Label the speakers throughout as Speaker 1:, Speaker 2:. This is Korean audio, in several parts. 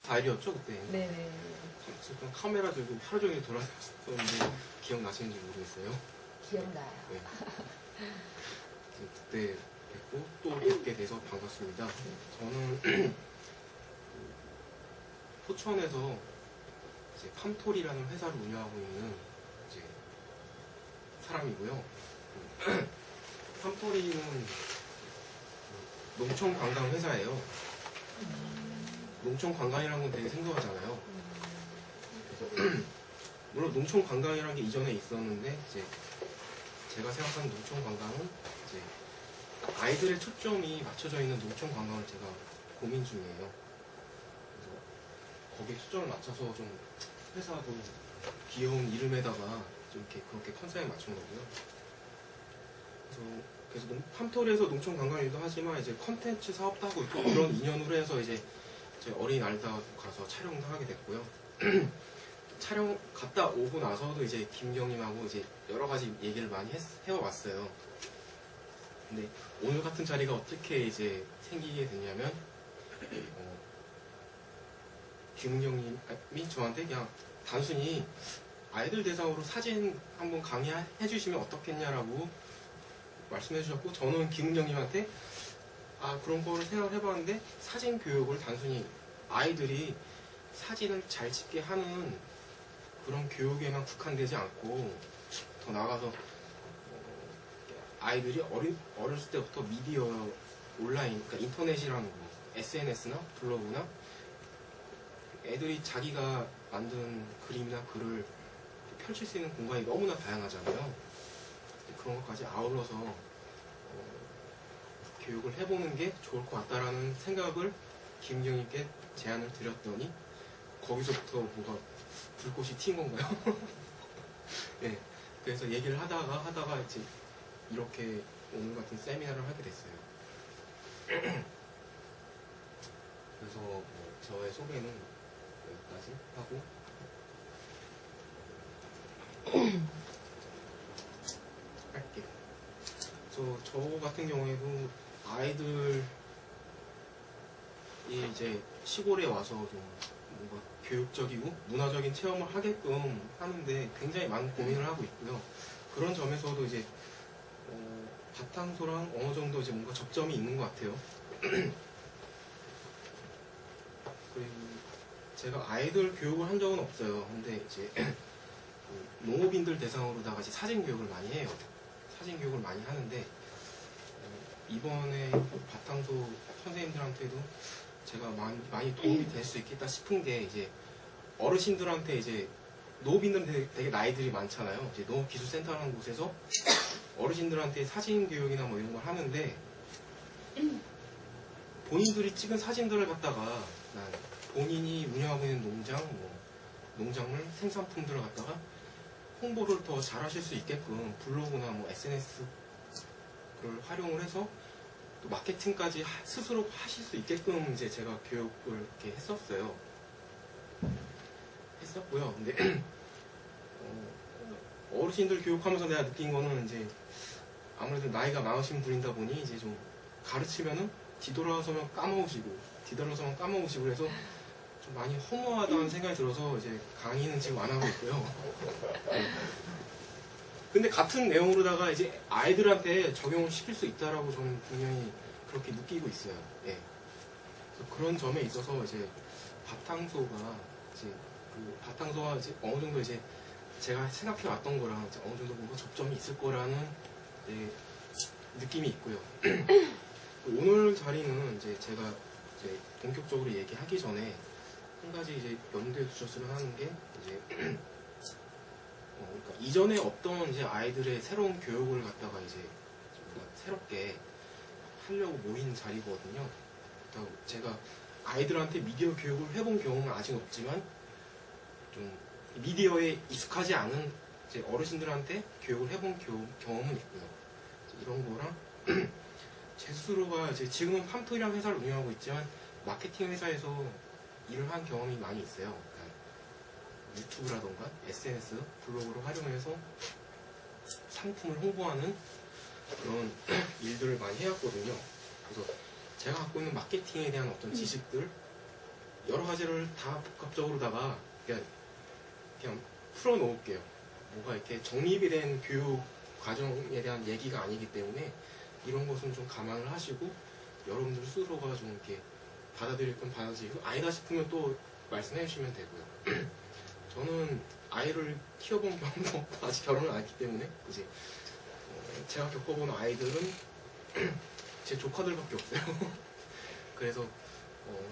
Speaker 1: 달이었죠 그때.
Speaker 2: 네네.
Speaker 1: 잠깐 카메라 들고 하루 종일 돌아다녔었는데 기억나시는지 모르겠어요.
Speaker 2: 기억나요.
Speaker 1: 네. 그때 뵙고 또 뵙게 돼서 반갑습니다. 저는 포천에서 이제 팜톨이라는 회사를 운영하고 있는 이제 사람이고요. 팜톨이는 농촌 관광 회사예요. 농촌 관광이라는 건 되게 생소하잖아요. 그래서 물론 농촌 관광이라는 게 이전에 있었는데 이제 제가 생각하는 농촌 관광은 이제 아이들의 초점이 맞춰져 있는 농촌 관광을 제가 고민 중이에요. 그래서 거기에 초점을 맞춰서 좀 회사도 귀여운 이름에다가 좀 이렇게 그렇게 컨셉에 맞춘 거고요. 그래서 팜톨에서 농촌 관광 일도 하지만 이제 컨텐츠 사업도 하고 있고 그런 인연으로 해서 이제 어린 알다 가서 촬영도 하게 됐고요. 촬영 갔다 오고 나서도 이제 김경님하고 이제 여러 가지 얘기를 많이 해왔어요. 근데 오늘 같은 자리가 어떻게 이제 생기게 됐냐면, 김경님이 저한테 그냥 단순히 아이들 대상으로 사진 한번 강의해 주시면 어떻겠냐라고 말씀해 주셨고, 저는 김은경님한테 그런 거를 생각을 해봤는데 사진 교육을 단순히 아이들이 사진을 잘 찍게 하는 그런 교육에만 국한되지 않고 더 나아가서 아이들이 어렸을 때부터 미디어 온라인, 그러니까 인터넷이라는 거, SNS나 블로그나 애들이 자기가 만든 그림이나 글을 펼칠 수 있는 공간이 너무나 다양하잖아요. 그런 것까지 아울러서 교육을 해보는 게 좋을 것 같다라는 생각을 김경님께 제안을 드렸더니 거기서부터 뭐가 불꽃이 튄 건가요? 네, 그래서 얘기를 하다가 이제 이렇게 오늘 같은 세미나를 하게 됐어요. 그래서 뭐 저의 소개는 여기까지 하고 할게요. 저 같은 경우에도 아이들이 이제 시골에 와서 좀 뭔가 교육적이고 문화적인 체험을 하게끔 하는데 굉장히 많은 고민을 하고 있고요. 그런 점에서도 이제 바탕소랑 어느 정도 이제 뭔가 접점이 있는 것 같아요. 그리고 제가 아이들 교육을 한 적은 없어요. 근데 이제 농업인들 대상으로다가 이제 사진 교육을 많이 해요. 사진 교육을 많이 하는데 이번에 바탕소 선생님들한테도 제가 많이 도움이 될 수 있겠다 싶은 게 이제 어르신들한테 이제 농업인들은 되게 나이들이 많잖아요. 이제 농업기술센터라는 곳에서 어르신들한테 사진 교육이나 뭐 이런 걸 하는데 본인들이 찍은 사진들을 갖다가 본인이 운영하고 있는 농장, 농작물 생산품들을 갖다가 홍보를 더 잘 하실 수 있게끔 블로그나 뭐 SNS를 활용을 해서 또 마케팅까지 스스로 하실 수 있게끔 이제 제가 교육을 이렇게 했었고요. 근데 어르신들 교육하면서 내가 느낀 거는 이제 아무래도 나이가 많으신 분이다 보니 이제 좀 가르치면은 뒤돌아서면 까먹으시고 그래서 좀 많이 허무하다는 생각이 들어서 이제 강의는 지금 안 하고 있고요. 근데 같은 내용으로다가 이제 아이들한테 적용을 시킬 수 있다라고 저는 분명히 그렇게 느끼고 있어요. 예. 그래서 그런 점에 있어서 이제 바탕소가 이제 어느 정도 이제 제가 생각해 왔던 거랑 이제 어느 정도 뭔가 접점이 있을 거라는 느낌이 있고요. 오늘 자리는 이제 제가 이제 본격적으로 얘기하기 전에 한 가지 이제 염두에 두셨으면 하는 게 이제 그러니까 이전에 없던 이제 아이들의 새로운 교육을 갖다가 이제 새롭게 하려고 모인 자리거든요. 그렇다고 제가 아이들한테 미디어 교육을 해본 경험은 아직 없지만 좀 미디어에 익숙하지 않은 이제 어르신들한테 교육을 해본 경험은 있고요. 이런 거랑 제 스스로가 이제 지금은 팜토이라는 회사를 운영하고 있지만 마케팅 회사에서 일을 한 경험이 많이 있어요. 그러니까 유튜브라던가 SNS, 블로그를 활용해서 상품을 홍보하는 그런 일들을 많이 해왔거든요. 그래서 제가 갖고 있는 마케팅에 대한 어떤 지식들, 여러 가지를 다 복합적으로다가 그냥 풀어놓을게요. 뭐가 이렇게 정립이 된 교육 과정에 대한 얘기가 아니기 때문에 이런 것은 좀 감안을 하시고 여러분들 스스로가 좀 이렇게 받아들일 건 받아들이고 아니다 싶으면 또 말씀해 주시면 되고요. 저는 아이를 키워본 경험도 없고 아직 결혼을 안 했기 때문에 이제 제가 겪어본 아이들은 제 조카들밖에 없어요. 그래서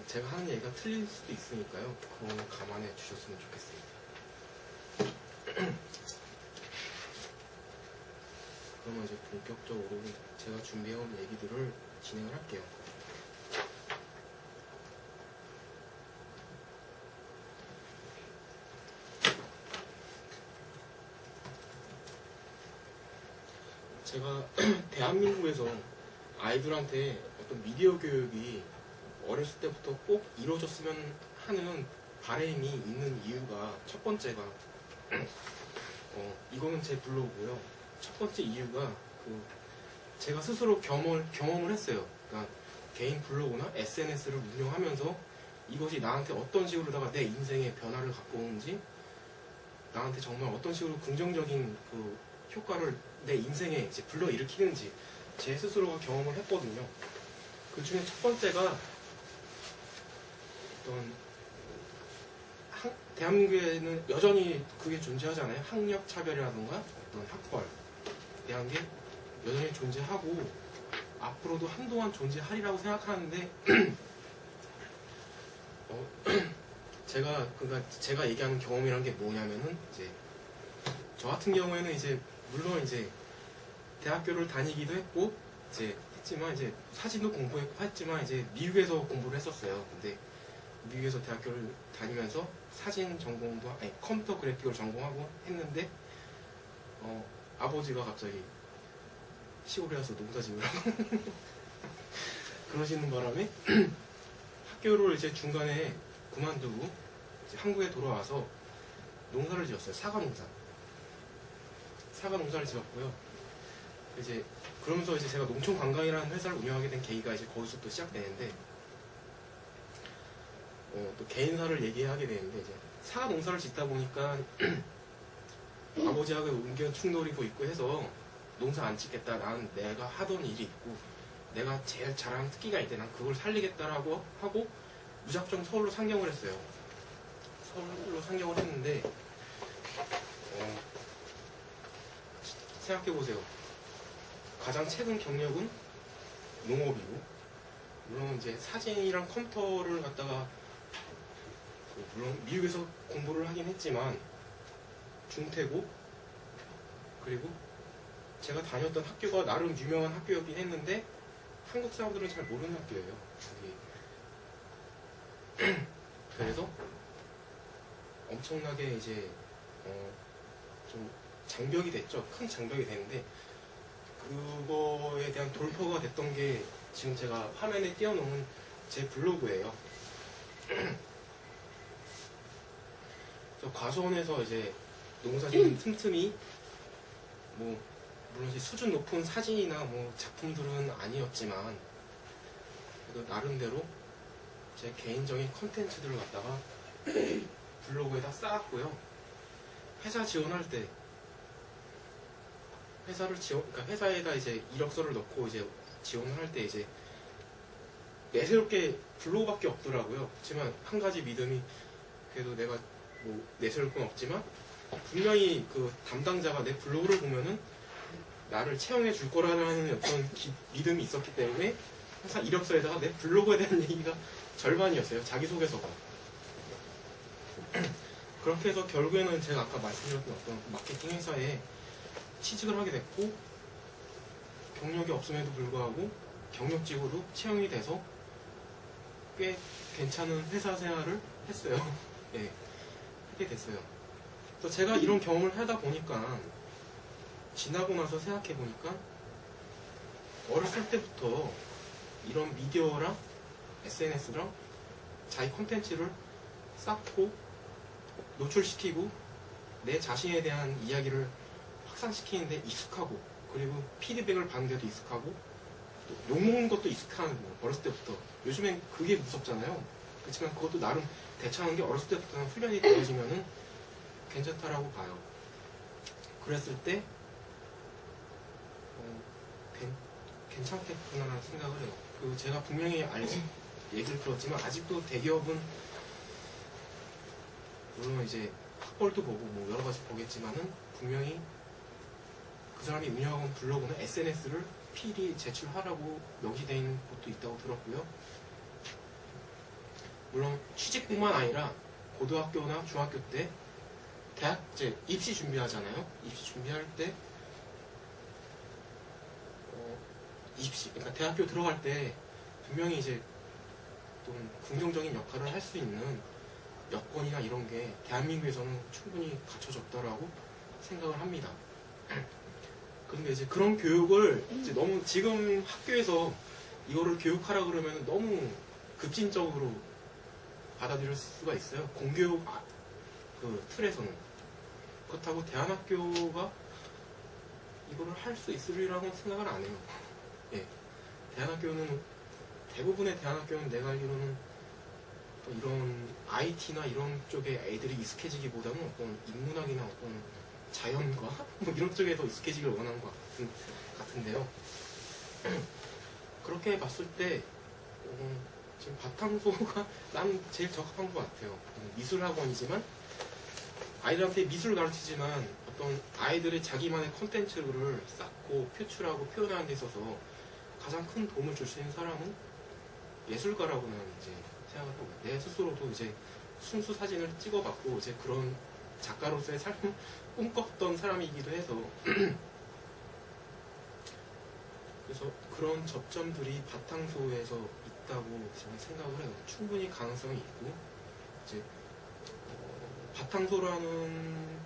Speaker 1: 제가 하는 얘기가 틀릴 수도 있으니까요. 그건 감안해 주셨으면 좋겠습니다. 그러면 이제 본격적으로 제가 준비해온 얘기들을 진행을 할게요. 제가 대한민국에서 아이들한테 어떤 미디어 교육이 어렸을 때부터 꼭 이루어졌으면 하는 바람이 있는 이유가 첫 번째가 이거는 제 블로그고요. 첫 번째 이유가 제가 스스로 경험을 했어요. 그러니까 개인 블로그나 SNS를 운영하면서 이것이 나한테 어떤 식으로다가 내 인생에 변화를 갖고 오는지 나한테 정말 어떤 식으로 긍정적인 효과를 내 인생에 이제 불러일으키는지 제 스스로가 경험을 했거든요. 그 중에 첫 번째가 어떤 대한민국에는 여전히 그게 존재하잖아요. 학력 차별이라든가 어떤 학벌에 대한 게 여전히 존재하고 앞으로도 한동안 존재하리라고 생각하는데 제가 얘기하는 경험이란 게 뭐냐면은 이제 저 같은 경우에는 이제 물론 이제 대학교를 다니기도 했고 이제 했지만 이제 사진도 공부했고 했지만 이제 미국에서 공부를 했었어요. 근데 미국에서 대학교를 다니면서 사진 전공도 컴퓨터 그래픽을 전공하고 했는데 아버지가 갑자기 시골에 와서 농사 지으라고 그러시는 바람에 학교를 이제 중간에 그만두고 이제 한국에 돌아와서 농사를 지었어요. 사과 농사를 지었고요. 이제 그러면서 이제 제가 농촌관광이라는 회사를 운영하게 된 계기가 이제 거기서 또 시작되는데 또 개인사를 얘기하게 되는데 이제 사과 농사를 짓다 보니까 아버지하고 의견 충돌이 있고 해서 농사 안 짓겠다. 난 내가 하던 일이 있고 내가 제일 잘하는 특기가 있대. 난 그걸 살리겠다라고 하고 무작정 서울로 상경을 했어요. 서울로 상경을 했는데 생각해보세요. 가장 최근 경력은 농업이고 물론 이제 사진이랑 컴퓨터를 갖다가 물론 미국에서 공부를 하긴 했지만 중퇴고 그리고 제가 다녔던 학교가 나름 유명한 학교였긴 했는데 한국 사람들은 잘 모르는 학교예요. 그래서 엄청나게 이제 좀 장벽이 됐죠. 큰 장벽이 됐는데 그거에 대한 돌파가 됐던 게 지금 제가 화면에 띄워놓은 제 블로그예요. 그래서 과수원에서 이제 농사짓는 틈틈이 뭐 물론 이제 수준 높은 사진이나 뭐 작품들은 아니었지만 그래도 나름대로 제 개인적인 컨텐츠들을 갖다가 블로그에다 쌓았고요. 회사 지원할 때 그러니까 회사에다 이제 이력서를 넣고 이제 지원을 할 때 이제 내세울 게 블로그밖에 없더라고요. 그렇지만 한 가지 믿음이 그래도 내가 뭐 내세울 건 없지만 분명히 그 담당자가 내 블로그를 보면은 나를 채용해 줄 거라는 어떤 믿음이 있었기 때문에 회사 이력서에다가 내 블로그에 대한 얘기가 절반이었어요. 자기소개서가. 그렇게 해서 결국에는 제가 아까 말씀드렸던 어떤 마케팅 회사에 취직을 하게 됐고 경력이 없음에도 불구하고 경력직으로 채용이 돼서 꽤 괜찮은 회사 생활을 했어요. 네, 하게 됐어요. 또 제가 이런 경험을 하다 보니까 지나고 나서 생각해 보니까 어렸을 때부터 이런 미디어랑 SNS랑 자기 콘텐츠를 쌓고 노출시키고 내 자신에 대한 이야기를 확산시키는데 익숙하고 그리고 피드백을 받는데도 익숙하고 또 욕먹는 것도 익숙한 거 어렸을 때부터 요즘엔 그게 무섭잖아요. 그렇지만 그것도 나름 대처하는 게 어렸을 때부터는 훈련이 되어지면은 괜찮다라고 봐요. 그랬을 때 괜찮겠구나라는 생각을 해요. 그 제가 분명히 얘기를 들었지만 아직도 대기업은 물론 이제 학벌도 보고 뭐 여러 가지 보겠지만은 분명히 그 사람이 운영하는 블로그는 SNS를 필히 제출하라고 명시되어 있는 곳도 있다고 들었고요. 물론 취직뿐만 아니라 고등학교나 중학교 때 대학 이제 입시 준비하잖아요. 입시 준비할 때 그러니까 대학교 들어갈 때 분명히 이제 좀 긍정적인 역할을 할 수 있는 여건이나 이런 게 대한민국에서는 충분히 갖춰졌다라고 생각을 합니다. 그런데 이제 그런 교육을 이제 너무 지금 학교에서 이거를 교육하라 그러면 너무 급진적으로 받아들일 수가 있어요. 공교육 그 틀에서는. 그렇다고 대안학교가 이거를 할 수 있으리라고 생각을 안 해요. 예. 대안학교는 대부분의 대안학교는 내가 알기로는 이런 IT나 이런 쪽에 애들이 익숙해지기보다는 어떤 인문학이나 어떤 자연과 뭐 이런 쪽에 더 익숙해지길 원하는 것 같은데요. 그렇게 봤을 때 지금 바탕소가 난 제일 적합한 것 같아요. 미술학원이지만 아이들한테 미술을 가르치지만 어떤 아이들의 자기만의 콘텐츠를 쌓고 표출하고 표현하는 데 있어서 가장 큰 도움을 줄 수 있는 사람은 예술가라고는 이제 생각을 하고, 내 스스로도 이제 순수 사진을 찍어봤고 이제 그런 작가로서의 삶을 꿈꿨던 사람이기도 해서 그래서 그런 접점들이 바탕소에서 있다고 저는 생각을 해요. 충분히 가능성이 있고 이제 바탕소라는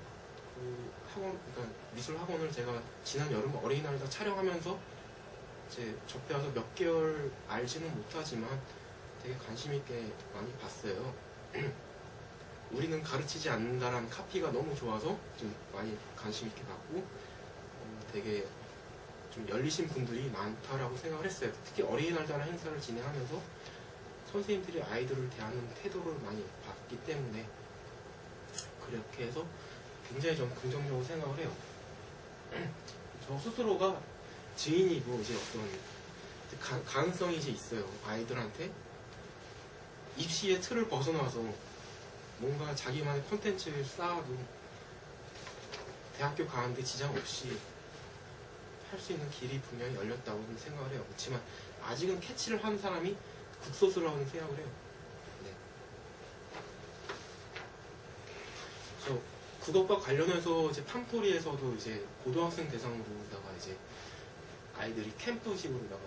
Speaker 1: 그 학원, 그러니까 미술 학원을 제가 지난 여름 어린이날 다 촬영하면서 이제 접해 와서 몇 개월 알지는 못하지만 되게 관심 있게 많이 봤어요. 우리는 가르치지 않는다라는 카피가 너무 좋아서 좀 많이 관심 있게 봤고 되게 좀 열리신 분들이 많다라고 생각을 했어요. 특히 어린이날 자라 행사를 진행하면서 선생님들이 아이들을 대하는 태도를 많이 봤기 때문에 그렇게 해서 굉장히 좀 긍정적으로 생각을 해요. 저 스스로가 지인이고 이제 어떤 가능성이 이제 있어요. 아이들한테 입시의 틀을 벗어나서 뭔가 자기만의 콘텐츠를 쌓아도 대학교 가는데 지장 없이 할 수 있는 길이 분명히 열렸다고 생각을 해요. 그렇지만 아직은 캐치를 하는 사람이 극소수라고 생각을 해요. 네. 그래서 그것과 관련해서 이제 팜토리에서도 이제 고등학생 대상으로다가 이제 아이들이 캠프식으로다가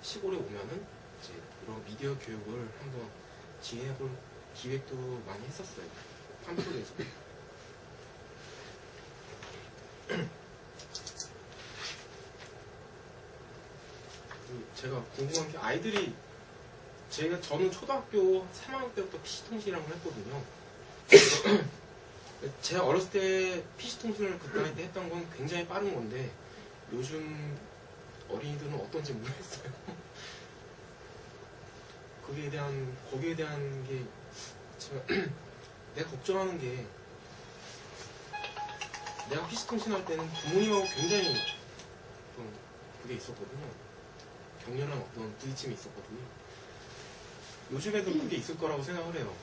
Speaker 1: 시골에 오면은 이제 이런 미디어 교육을 한번 진행해볼 기획도 많이 했었어요. 팜토리에서. 제가 궁금한 게 아이들이 저는 초등학교 3학년 때부터 PC통신이라는 걸 했거든요. 제가 어렸을 때 PC통신을 그때 했던 건 굉장히 빠른 건데 요즘 어린이들은 어떤지 모르겠어요. 거기에 대한 게 제가 내가 걱정하는 게 내가 PC통신 할 때는 부모님하고 굉장히 그게 있었거든요. 격렬한 어떤 부딪힘이 있었거든요. 요즘 애들은 그게 있을 거라고 생각을 해요.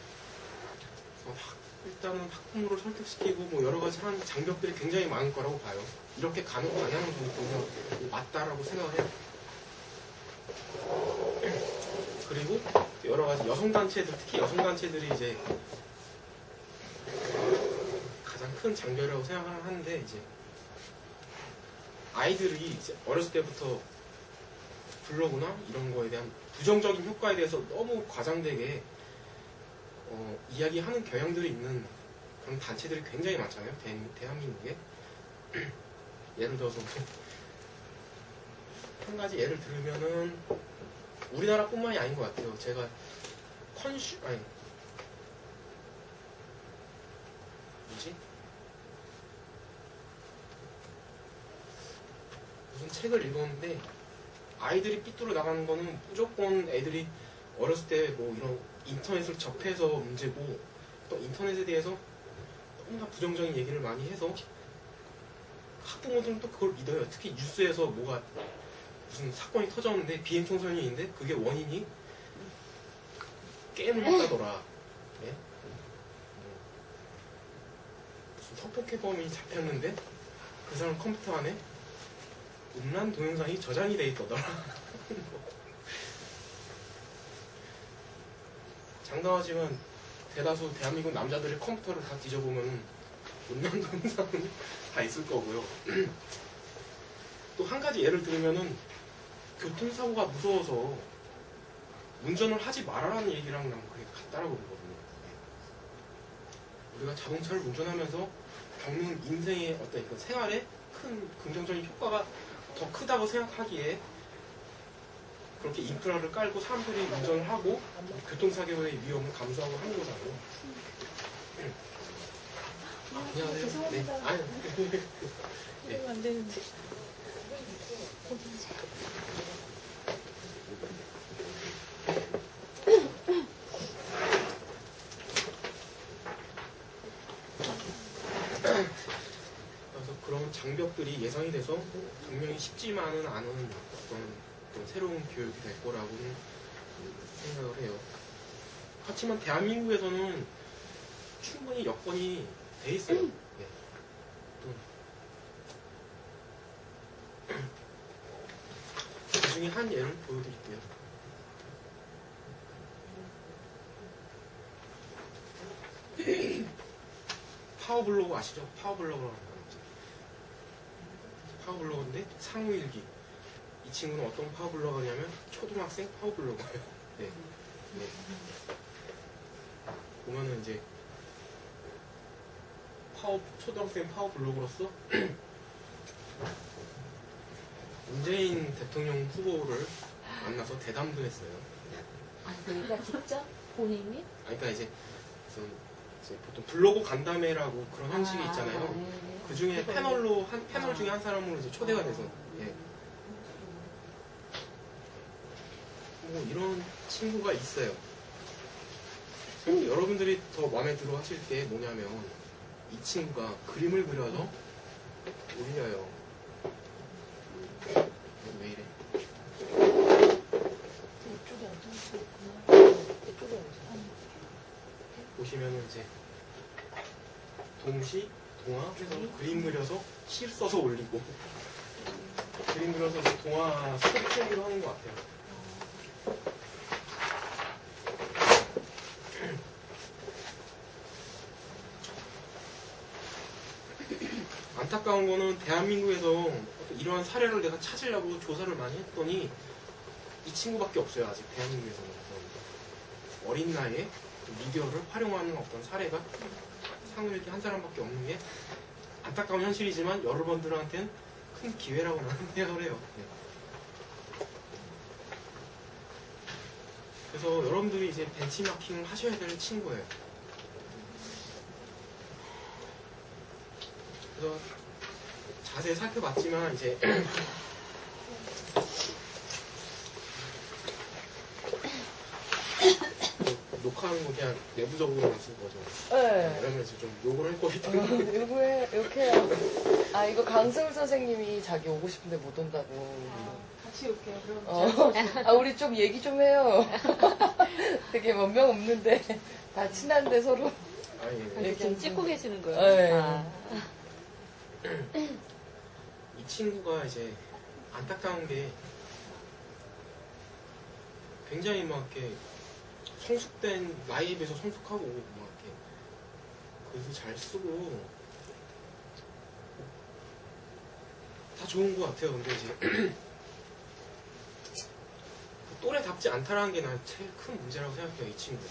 Speaker 1: 그래서 일단은 학부모를 설득시키고 뭐 여러 가지 하는 장벽들이 굉장히 많을 거라고 봐요. 이렇게 가는 방향을 보면 맞다라고 생각을 해요. 그리고 여러 가지 여성단체들, 특히 여성단체들이 이제 가장 큰 장벽이라고 생각을 하는데 이제 아이들이 이제 어렸을 때부터 블로그나 이런 거에 대한 부정적인 효과에 대해서 너무 과장되게 이야기하는 경향들이 있는 그런 단체들이 굉장히 많잖아요. 대한민국에. 예를 들어서 한 가지 예를 들면은 우리나라뿐만이 아닌 것 같아요. 제가 무슨 책을 읽었는데 아이들이 삐뚤어 나가는 거는 무조건 애들이 어렸을 때 뭐 이런 인터넷을 접해서 문제고 또 인터넷에 대해서 너무나 부정적인 얘기를 많이 해서 학부모들은 또 그걸 믿어요. 특히 뉴스에서 뭐가 무슨 사건이 터졌는데 비행 청소년인데 그게 원인이 게임을 했다더라. 네? 무슨 성폭행범이 잡혔는데 그 사람 컴퓨터 안에 음란 동영상이 저장이 돼 있더라. 장담하지만 대다수 대한민국 남자들의 컴퓨터를 다 뒤져보면 음란 동영상은 다 있을 거고요. 또 한 가지 예를 들면은 교통사고가 무서워서 운전을 하지 말아라는 얘기랑 난 그게 같다라고 보거든요. 우리가 자동차를 운전하면서 겪는 인생의 어떤 그 생활에 큰 긍정적인 효과가 더 크다고 생각하기에 그렇게 인프라를 깔고 사람들이 운전을 하고 교통사고의 위험을 감수하고 하는 거잖아요. 안녕하세요.
Speaker 2: 죄송합니다.
Speaker 1: 네. 아니,
Speaker 2: 이러면 안 되는데.
Speaker 1: 그래서 그런 장벽들이 예상이 돼서 분명히 쉽지만은 않은 어떤 새로운 교육이 될 거라고는 생각을 해요. 하지만 대한민국에서는 충분히 여건이 돼 있어요. 네. 그 중에 한 예를 보여드릴게요. 파워블로그 아시죠? 파워블로그라고 하는 거죠. 파워블로그인데 상우일기. 이 친구는 어떤 파워블로거냐면 초등학생 파워블로거예요. 네. 네. 보면은 이제 초등학생 파워블로그로서 문재인 대통령 후보를 만나서 대담도 했어요.
Speaker 2: 아, 그러니까 직접 본인이?
Speaker 1: 그러니까 이제 보통 블로그 간담회라고 그런 형식이 있잖아요.
Speaker 2: 네.
Speaker 1: 그 중에 패널 중에 한 사람으로 이제 초대가 돼서 예. 뭐 이런 친구가 있어요. 여러분들이 더 마음에 들어 하실 게 뭐냐면 이 친구가 그림을 그려서 올려요. 왜 이래?
Speaker 2: 이쪽에 어떤 거 있구나. 이쪽에 어디?
Speaker 1: 보시면은 이제 동시, 동화 해서 그림 그려서 실 써서 올리고 그림 그려서 이제 동화 스토리텔링도 하는 것 같아요. 안타까운 거는 대한민국에서 이러한 사례를 내가 찾으려고 조사를 많이 했더니 이 친구밖에 없어요. 아직 대한민국에서는. 어린 나이에 미디어를 활용하는 어떤 사례가 상을 한 사람밖에 없는 게 안타까운 현실이지만 여러분들한테는 큰 기회라고 나는 생각을 해요. 네. 그래서 여러분들이 이제 벤치마킹을 하셔야 될 친구예요. 그래서 자세히 살펴봤지만 이제 녹화하는 거 그냥 내부적으로만 쓴 거죠.
Speaker 2: 네.
Speaker 1: 그러면 이제 좀 욕을 할 거기 때문에.
Speaker 2: 요거에 이렇게 해요. 아, 이거 강서울 선생님이 자기 오고 싶은데 못 온다고.
Speaker 3: 같이 올게요. 그럼
Speaker 2: 아, 우리 좀 얘기 좀 해요. 되게 몇 명 없는데 다 친한데 서로.
Speaker 1: 아, 예.
Speaker 2: 네.
Speaker 3: 지금 찍고 계시는 거예요?
Speaker 2: 네.
Speaker 3: 아.
Speaker 1: 이 친구가 이제 안타까운 게 굉장히 막 이렇게 성숙된 나이에 비해서 성숙하고 막 이렇게 글도 잘 쓰고 다 좋은 것 같아요. 근데 이제 또래답지 않다라는 게 난 제일 큰 문제라고 생각해요. 이 친구.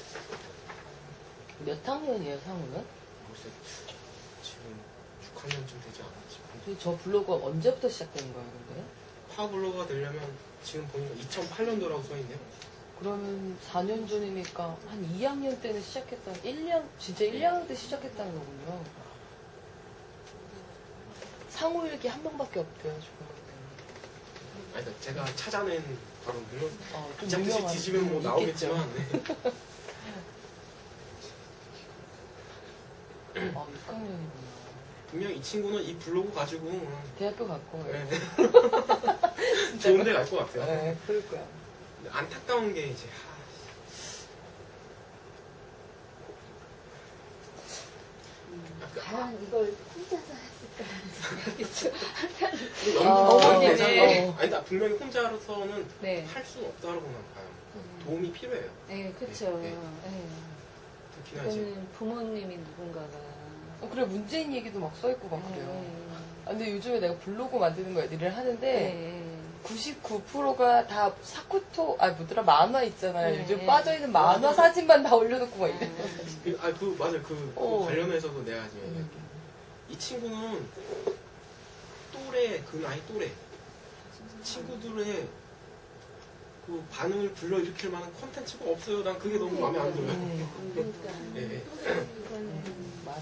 Speaker 2: 몇 학년이에요, 상우는?
Speaker 1: 글쎄 지금 6학년쯤 되지 않았지.
Speaker 2: 저 블로그 언제부터 시작된 거예요, 근데?
Speaker 1: 파워블로거가 되려면 지금 보니까 2008년도라고 써있네요.
Speaker 2: 그러면 4년 전이니까 한 2학년 때는 시작했다. 1년, 진짜 1학년 때 시작했다는 거군요. 상호일기 한 명밖에 없대요, 지금.
Speaker 1: 아니, 그러니까 제가 찾아낸 바로 물론
Speaker 2: 좀
Speaker 1: 잡듯이
Speaker 2: 유명한
Speaker 1: 뒤지면 뭐
Speaker 2: 분이
Speaker 1: 나오겠지만 네.
Speaker 2: 아, 6학년이구나.
Speaker 1: 분명 이 친구는 이 블로그 가지고
Speaker 2: 대학교 갈 거예요.
Speaker 1: 네. 좋은 데 갈 것 같아요.
Speaker 2: 네, 그럴 거야.
Speaker 1: 근데 안타까운 게 이제
Speaker 3: 과연 이걸 혼자서 했을까라는 생각이 좀
Speaker 2: 어머니네.
Speaker 1: 되잖아요. 아니 나 분명히 혼자서는
Speaker 3: 네.
Speaker 1: 할 수는 없다고 난 봐요. 도움이 필요해요.
Speaker 3: 네, 그렇죠.
Speaker 1: 네,
Speaker 3: 네.
Speaker 1: 특히나 이제
Speaker 3: 그거는 부모님이 누군가가
Speaker 2: 그래, 문재인 얘기도 막 써있고 막 그래요.
Speaker 3: 네.
Speaker 2: 아, 근데 요즘에 내가 블로그 만드는 거 일을 하는데,
Speaker 3: 네.
Speaker 2: 99%가 다 사쿠토, 뭐더라, 만화 있잖아요.
Speaker 3: 네.
Speaker 2: 요즘 빠져있는 만화 사진만 다 올려놓고 막 이래.
Speaker 1: 맞아 그 관련해서도 내가 지금 얘기할게. 이 친구는 그 나이 또래 친구들의 그 반응을 불러일으킬 만한 콘텐츠가 없어요. 난 그게 너무 마음에 안 들어요.
Speaker 3: 그러니까
Speaker 1: 네.
Speaker 3: 이거는
Speaker 2: 맞아.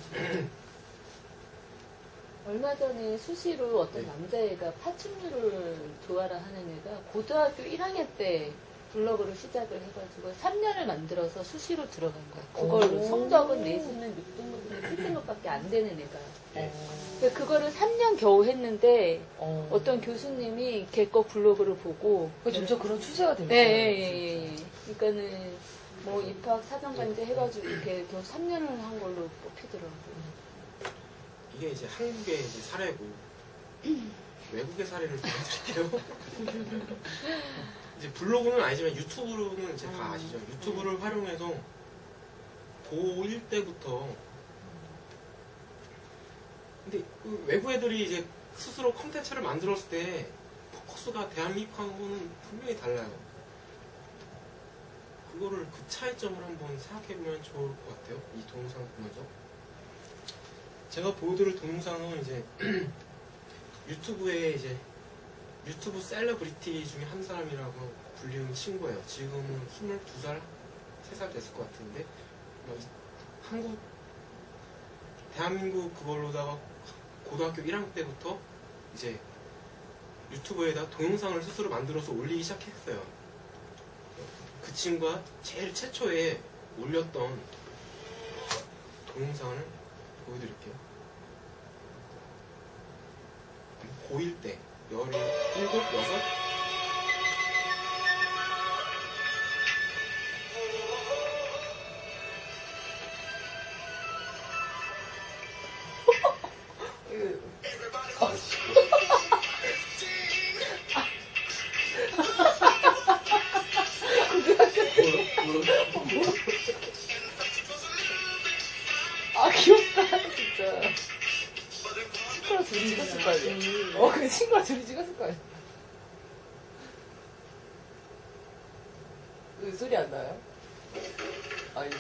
Speaker 3: 얼마 전에 수시로 어떤
Speaker 1: 네.
Speaker 3: 남자애가 파충류를 좋아라 하는 애가 고등학교 1학년 때 블로그를 시작을 해가지고 3년을 만들어서 수시로 들어간 거야. 그걸로
Speaker 2: 오.
Speaker 3: 성적은 내신은 6등급인데 7등급밖에 안 되는 애가.
Speaker 1: 네.
Speaker 3: 근데 그거를 3년 겨우 했는데
Speaker 2: 어.
Speaker 3: 어떤 교수님이 걔 거 블로그를 보고
Speaker 2: 점점 그런 추세가 되는
Speaker 3: 네,
Speaker 2: 거예요.
Speaker 3: 예. 그러니까는 뭐 입학 사정관제 해가지고 이렇게 겨우 3년을 한 걸로 뽑히더라고요.
Speaker 1: 이게 이제 한국의 이제 사례고 외국의 사례를 보여드릴게요. 이제 블로그는 아니지만 유튜브는 이제 다 아시죠. 유튜브를 활용해서 고1 때부터 근데 그 외국 애들이 이제 스스로 콘텐츠를 만들었을 때 포커스가 대한민국하고는 분명히 달라요. 그거를 그 차이점을 한번 생각해보면 좋을 것 같아요. 이 동영상을 보면서. 제가 보여드릴 동영상은 이제 유튜브에 이제 유튜브 셀러브리티 중에 한 사람이라고 불리는 친구예요. 지금은 22살, 3살 됐을 것 같은데 대한민국 그걸로다가 고등학교 1학년 때부터 이제 유튜브에다 동영상을 스스로 만들어서 올리기 시작했어요. 그 친구가 제일 최초에 올렸던 동영상을 보여드릴게요. 고1 때 17, 6?
Speaker 2: 아, 귀엽다, 진짜. 친구랑 둘이 찍었을 거 아니야? 그 친구랑 둘이 찍었을 거 아니야? 그 소리 안 나요? 아니.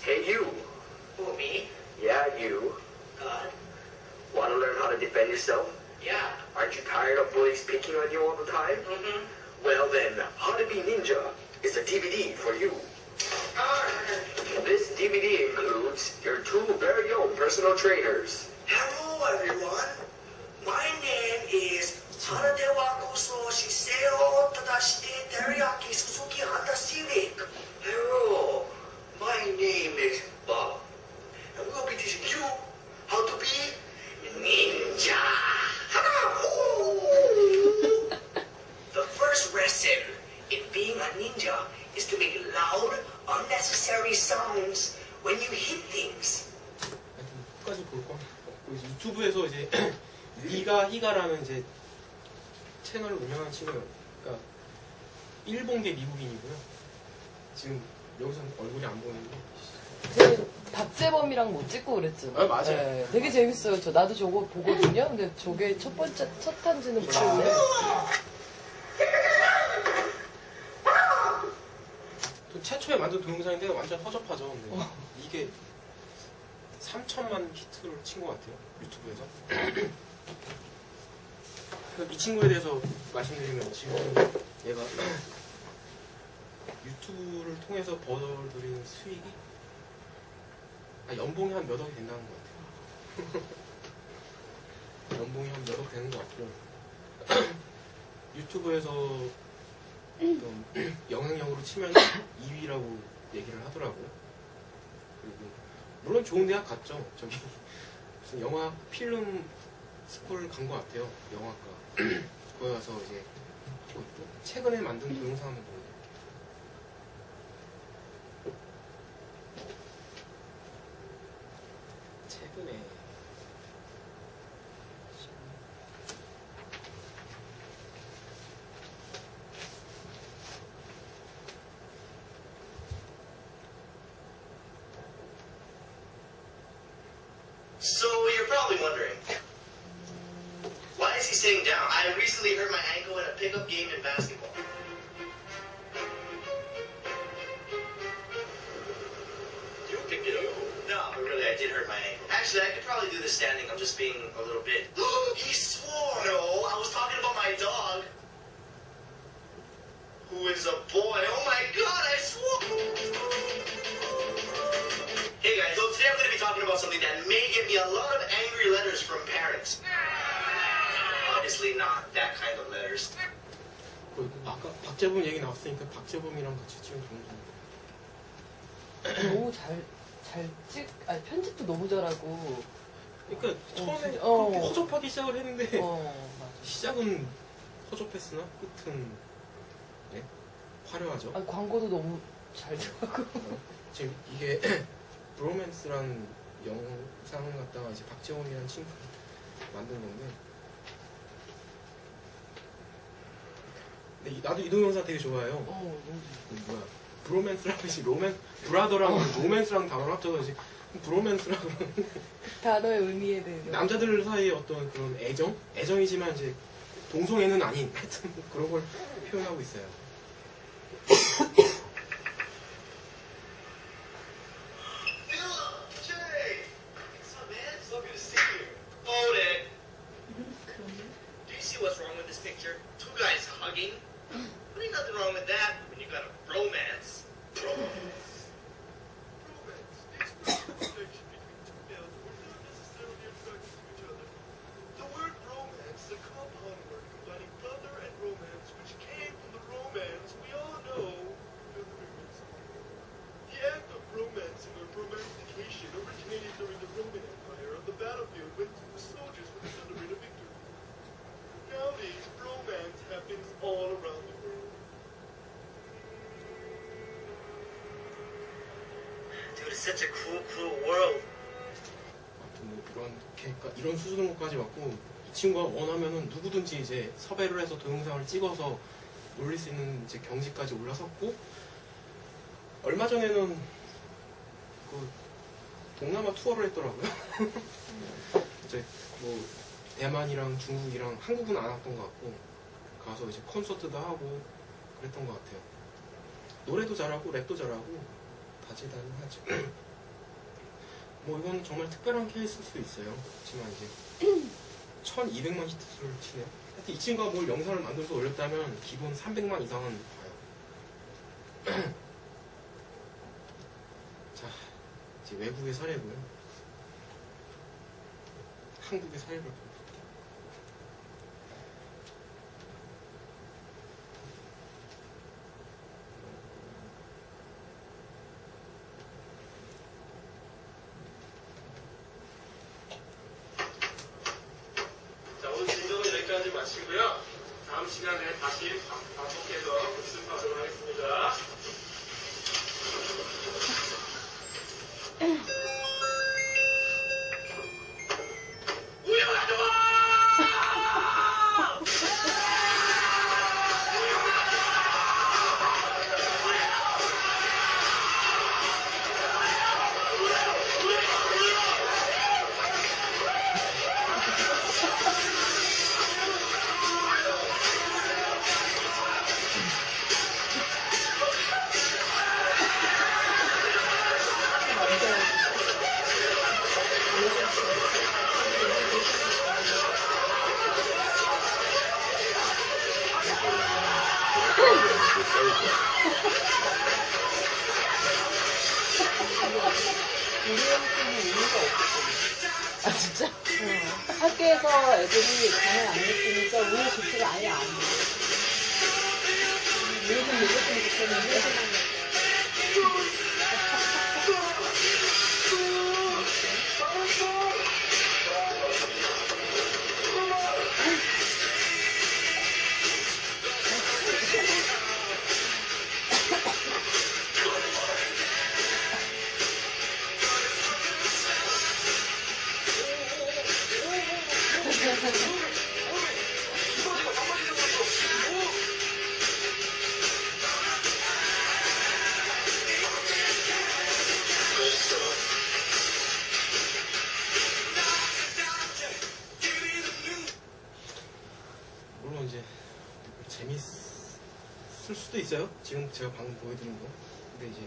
Speaker 4: Hey you.
Speaker 5: Who, me?
Speaker 4: Yeah, you. Want to learn how to defend yourself?
Speaker 5: Yeah.
Speaker 4: Aren't you tired of bullies picking on you all the time?
Speaker 5: Mm-hmm.
Speaker 4: Well then, How to Be Ninja is a DVD for you. This DVD includes your 2 very own personal trainers.
Speaker 5: Hello, everyone. My name is Haradewa Koso Shiseo Tadashite Teriyaki Suzuki Honda Civic. Hello, my name is Bob. And we'll be teaching you how to be ninja. The first lesson in being a ninja is to make loud, unnecessary sounds when you hit things.
Speaker 1: 끝까지 볼 거. 유튜브에서 이제 히가라는 이제 채널을 운영하는 친구예요. 그러니까 일본계 미국인이고요. 지금 여기서는 얼굴이 안 보이는데.
Speaker 2: 제 박재범이랑 뭐 찍고 그랬죠.
Speaker 1: 아, 맞아요.
Speaker 2: 네, 되게 재밌어요. 나도 저거 보거든요. 근데 저게 첫 탄지는 몰랐는데.
Speaker 1: 또 최초에 만든 동영상인데 완전 허접하죠. 근데 이게 3천만 히트를 친 것 같아요. 유튜브에서. 이 친구에 대해서 말씀드리면 지금 얘가 유튜브를 통해서 벌어들이는 수익이 연봉이 한 몇 억이 된다는 것 같아요. 연봉이 한 몇 억 되는 것 같고 유튜브에서 어떤 영향력으로 치면 2위라고 얘기를 하더라고요. 그리고 물론 좋은 대학 갔죠. 저기 무슨 영화 필름 스쿨 간 것 같아요. 영화과. 거기 가서 이제 뭐 있죠? 최근에 만든 동영상 한번 보여드릴게요. 최근에
Speaker 4: So you're probably wondering, why is he sitting down? I recently hurt my ankle in a pickup game in basketball. You picked it up? No, but really, I did hurt my ankle. Actually, I could probably do this standing. I'm just being a little bit. He swore! No, I was talking about my dog. Who is a boy? Oh my god, I swore! Hey guys, so today I'm going to be talking about something that may get me a lot of angry letters from parents. Obviously not that kind of letters.
Speaker 1: 그리고 아까 박재범 얘기 나왔으니까 박재범이랑 같이 찍은 동영상.
Speaker 2: 너무 아니, 편집도 너무 잘하고.
Speaker 1: 그러니까 처음에
Speaker 2: 진짜,
Speaker 1: 그렇게 허접하게 시작을 했는데
Speaker 2: 맞아.
Speaker 1: 시작은 허접했으나 끝은 네? 화려하죠.
Speaker 2: 아니, 광고도 너무 잘 들어가고.
Speaker 1: 지금 이게 브로맨스라는 영상을 갖다가 이제 박재원이라는 친구가 만든 건데 근데 나도 이 동영상 되게 좋아해요.
Speaker 2: 너무
Speaker 1: 뭐야 브로맨스라고 이제 브라더랑 로맨스랑 단어를 합쳐서 이제 브로맨스라고
Speaker 2: 단어의 의미에 대해서.
Speaker 1: 남자들 사이의 어떤 그런 애정이지만 이제 동성애는 아닌 하여튼 그런 걸 표현하고 있어요.
Speaker 4: Jay! What's up, man? It's so good to see you. Hold it. Do you see what's wrong with this picture? Two guys hugging? There ain't nothing wrong with that when you got a bromance. Bromance. Bromance expresses affection between two males who are not necessarily attracted to each other. The word bromance is a compound word combining brother and romance, which came from the romance we all know. The act of romancing or romantification originated during the Roman Empire. On the battlefield when two soldiers were to celebrate a victory. Nowadays, romance happens all around the world. Dude, it's such a cool world.
Speaker 1: 아무튼 뭐 이런 수준까지 왔고 이 친구가 원하면은 누구든지 이제 섭외를 해서 동영상을 찍어서 올릴 수 있는 이제 경지까지 올라섰고 얼마 전에는 그 동남아 투어를 했더라고요. 이제 뭐 대만이랑 중국이랑 한국은 안 왔던 것 같고 가서 이제 콘서트도 하고 그랬던 것 같아요. 노래도 잘하고 랩도 잘하고 다재다능하죠. 뭐 이건 정말 특별한 케이스일 수 있어요. 그렇지만 이제 1200만 히트를 치네요. 하여튼 이 친구가 뭘 영상을 만들어서 올렸다면 기본 300만 이상은 봐요. 자, 이제 외국의 사례고요. 한국의 사례를 볼게요.
Speaker 4: 자, 오늘 진정은 여기까지 마치고요. 다음 시간에 다시 반복해서 복습하도록 하겠습니다. 우영아,
Speaker 3: 애들이 방을 안 느끼니까 우유 기초가 아예 안 돼. 우유 좀 먹었으면 좋겠는데.
Speaker 1: 물론 이제 재밌을 수도 있어요. 지금 제가 방금 보여드린 거. 근데 이제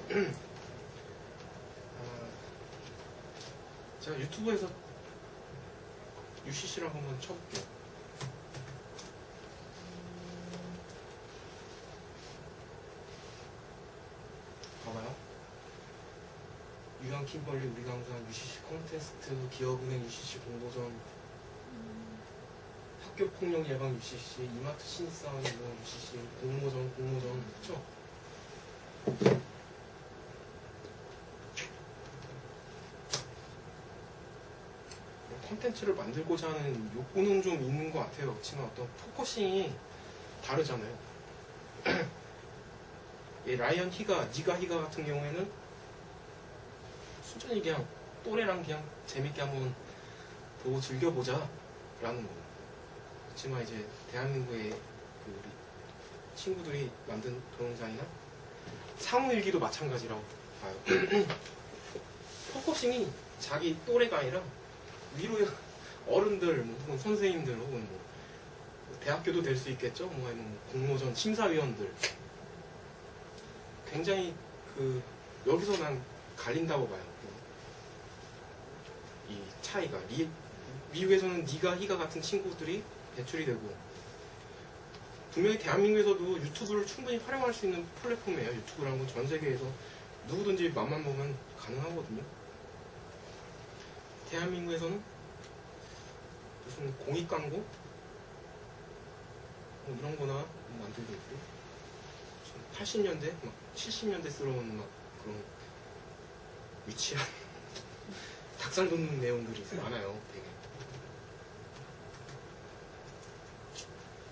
Speaker 1: 제가 유튜브에서 UCC라고 한번 쳐볼게요. 봐봐요. 유한 킴벌리 우리 강산 UCC 콘테스트 기업은행 UCC 공모전 학교 폭력 예방 UCC 이마트 신입사원 UCC 공모전 그쵸? 콘텐츠를 만들고자 하는 욕구는 좀 있는 것 같아요. 그렇지만 어떤 포커싱이 다르잖아요. 이 라이언 히가, 니가 히가 같은 경우에는 순전히 그냥 또래랑 그냥 재밌게 한번 보고 즐겨보자 라는 거. 그렇지만 이제 대한민국의 그 우리 친구들이 만든 동영상이나 상호일기도 마찬가지라고 봐요. 포커싱이 자기 또래가 아니라 위로 어른들, 뭐 혹은 선생님들, 혹은 뭐 대학교도 될 수 있겠죠. 뭐 아니면 공모전 심사위원들. 굉장히 그 여기서 난 갈린다고 봐요. 이 차이가 미국에서는 니가 히가 같은 친구들이 배출이 되고 분명히 대한민국에서도 유튜브를 충분히 활용할 수 있는 플랫폼이에요. 유튜브라는 건 전 세계에서 누구든지 맘만 먹으면 가능하거든요. 대한민국에서는 무슨 공익 광고 뭐 이런 거나 만들고 있고 80년대 막 70년대스러운 막 그런 유치한 닭살 돋는 내용들이 많아요. 되게.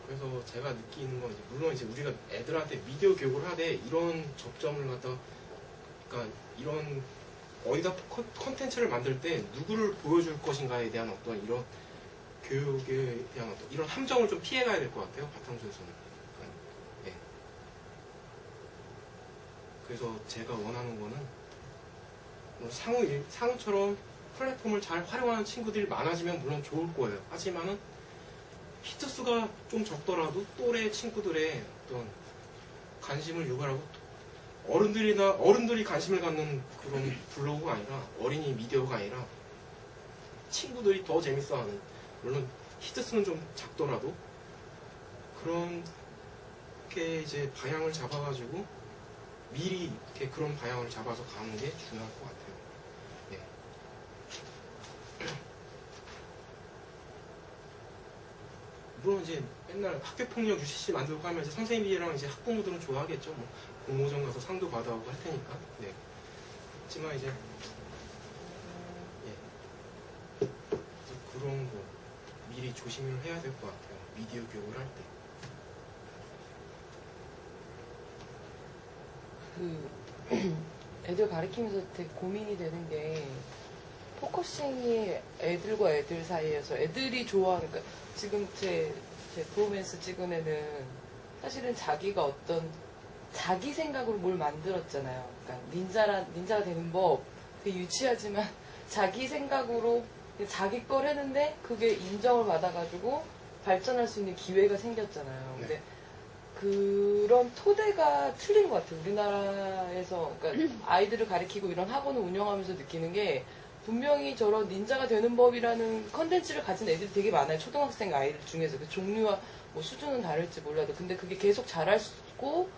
Speaker 1: 그래서 제가 느끼는 건 이제 물론 이제 우리가 애들한테 미디어 교육을 하되 이런 접점을 갖다 그러니까 이런 어디다 컨텐츠를 만들 때 누구를 보여줄 것인가에 대한 어떤 이런 교육에 대한 어떤 이런 함정을 좀 피해가야 될 것 같아요. 바탕소에서는. 그러니까, 예. 그래서 제가 원하는 거는 상우처럼 플랫폼을 잘 활용하는 친구들이 많아지면 물론 좋을 거예요. 하지만은 히트수가 좀 적더라도 또래 친구들의 어떤 관심을 유발하고 어른들이 관심을 갖는 그런 블로그가 아니라 어린이 미디어가 아니라 친구들이 더 재밌어하는 물론 히트수는 좀 작더라도 그렇게 이제 방향을 잡아가지고 미리 이렇게 그런 방향을 잡아서 가는 게 중요할 것 같아요. 네. 물론 이제 맨날 학교폭력 UCC 만들고 하면 이제 선생님이랑 이제 학부모들은 좋아하겠죠. 뭐 공모전 가서 상도 받아오고 할 테니까. 네. 그렇지만 이제 그런 거 미리 조심을 해야 될 것 같아요. 미디어 교육을 할 때.
Speaker 2: 애들 가르치면서 되게 고민이 되는 게 포커싱이 애들과 애들 사이에서 애들이 좋아하는 그러니까 지금 제 브로맨스 찍은 애는 사실은 자기가 어떤 자기 생각으로 뭘 만들었잖아요. 그러니까 닌자가 되는 법 되게 유치하지만 자기 생각으로 자기 걸 했는데 그게 인정을 받아가지고 발전할 수 있는 기회가 생겼잖아요. 근데 그런 토대가 틀린 것 같아요. 우리나라에서 그러니까 아이들을 가르치고 이런 학원을 운영하면서 느끼는 게 분명히 저런 닌자가 되는 법이라는 컨텐츠를 가진 애들이 되게 많아요. 초등학생 아이들 중에서 그 종류와 뭐 수준은 다를지 몰라도 근데 그게 계속 자라고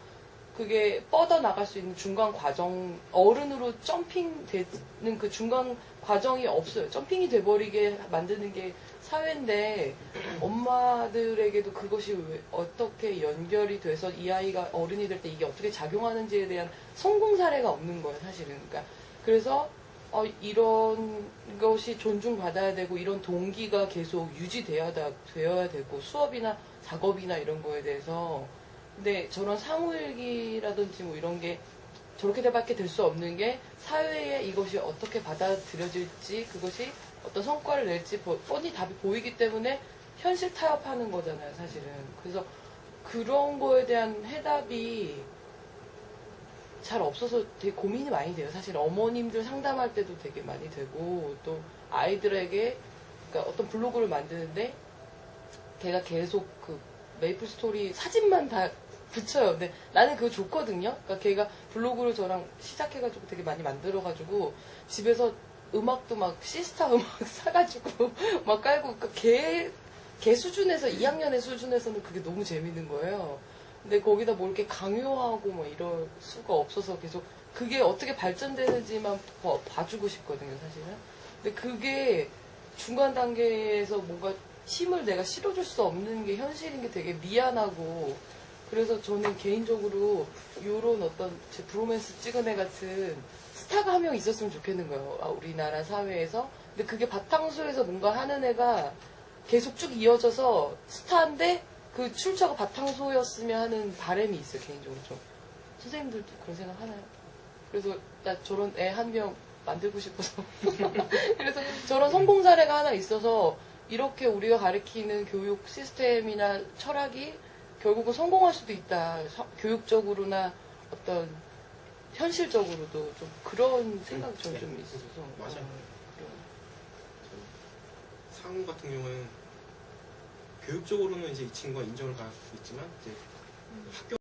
Speaker 2: 그게 뻗어 나갈 수 있는 중간 과정, 어른으로 점핑 되는 그 중간 과정이 없어요. 점핑이 돼버리게 만드는 게 사회인데, 엄마들에게도 그것이 어떻게 연결이 돼서 이 아이가 어른이 될 때 이게 어떻게 작용하는지에 대한 성공 사례가 없는 거예요, 사실은. 그러니까 그래서 이런 것이 존중받아야 되고, 이런 동기가 계속 유지되어야 되고, 수업이나 작업이나 이런 거에 대해서. 근데 저런 상호일기라든지 뭐 이런 게 저렇게밖에 될 수 없는 게, 사회에 이것이 어떻게 받아들여질지, 그것이 어떤 성과를 낼지 뻔히 답이 보이기 때문에 현실 타협하는 거잖아요, 사실은. 그래서 그런 거에 대한 해답이 잘 없어서 되게 고민이 많이 돼요. 사실 어머님들 상담할 때도 되게 많이 되고, 또 아이들에게, 그러니까 어떤 블로그를 만드는데 걔가 계속 그 메이플 스토리 사진만 다 붙여요. 근데 나는 그거 좋거든요. 그러니까 걔가 블로그를 저랑 시작해가지고 되게 많이 만들어가지고 집에서 음악도 막 시스타 음악 사가지고 막 깔고, 그러니까 걔 수준에서 2학년의 수준에서는 그게 너무 재밌는 거예요. 근데 거기다 뭐 이렇게 강요하고 뭐 이럴 수가 없어서 계속 그게 어떻게 발전되는지만 봐주고 싶거든요, 사실은. 근데 그게 중간 단계에서 뭔가 힘을 내가 실어줄 수 없는 게 현실인 게 되게 미안하고, 그래서 저는 개인적으로 요런 어떤 제 브로맨스 찍은 애 같은 스타가 한 명 있었으면 좋겠는 거예요, 우리나라 사회에서. 근데 그게 바탕소에서 뭔가 하는 애가 계속 쭉 이어져서 스타인데 그 출처가 바탕소였으면 하는 바람이 있어요, 개인적으로 좀. 선생님들도 그런 생각 하나요? 그래서 나 저런 애 한 명 만들고 싶어서. 그래서 저런 성공 사례가 하나 있어서 이렇게 우리가 가르치는 교육 시스템이나 철학이 결국은 성공할 수도 있다. 교육적으로나 어떤 현실적으로도 좀 그런 생각이 저는 좀 있어서.
Speaker 1: 맞아요.
Speaker 2: 그래요.
Speaker 1: 상우 같은 경우는 교육적으로는 이제 이 친구가 인정을 받을 수 있지만, 이제 학교